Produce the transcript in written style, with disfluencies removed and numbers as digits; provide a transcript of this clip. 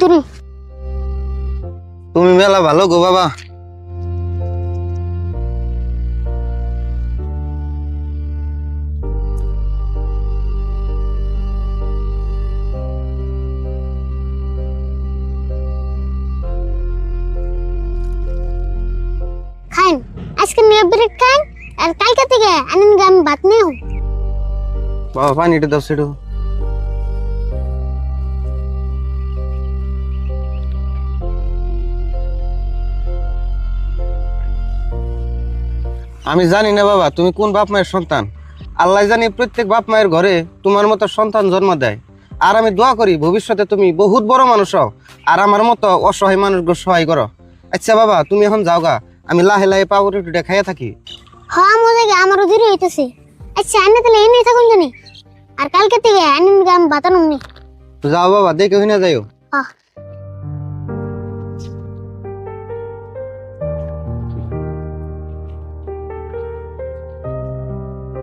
দূরে। তুমি মেলা ভালো গো বাবা। খাইন আজকে মেয়ে ব্রেড খাইন আর কালকে থেকে আনন্দ আমি ভাত নেও। বাবা পানিটা দাও সেটু। আমি জানি না বাবা তুমি কোন বাপ মায়ের সন্তান। আল্লাহ জানি প্রত্যেক বাপ মায়ের ঘরে তোমার মতো সন্তান জন্ম দেয়। আর আমি দোয়া করি ভবিষ্যতে তুমি বহুত বড় মানুষ হও আর আমার মতো অসহায় মানুষকে সহায় করো। আচ্ছা বাবা তুমি এখন যাও গা, আমি লাহে লাহে পাউরুটিটা খাইয়া থাকি। হ্যাঁ মজা গে আমারও দেরি হইতেছে। আচ্ছা আন্না তাহলে এমনি থাকুন জানি আর কালকে থেকে আনন্দ আমি ভাত আনুন নি। যাও বাবা দেখে হই না যাইও। হ্যাঁ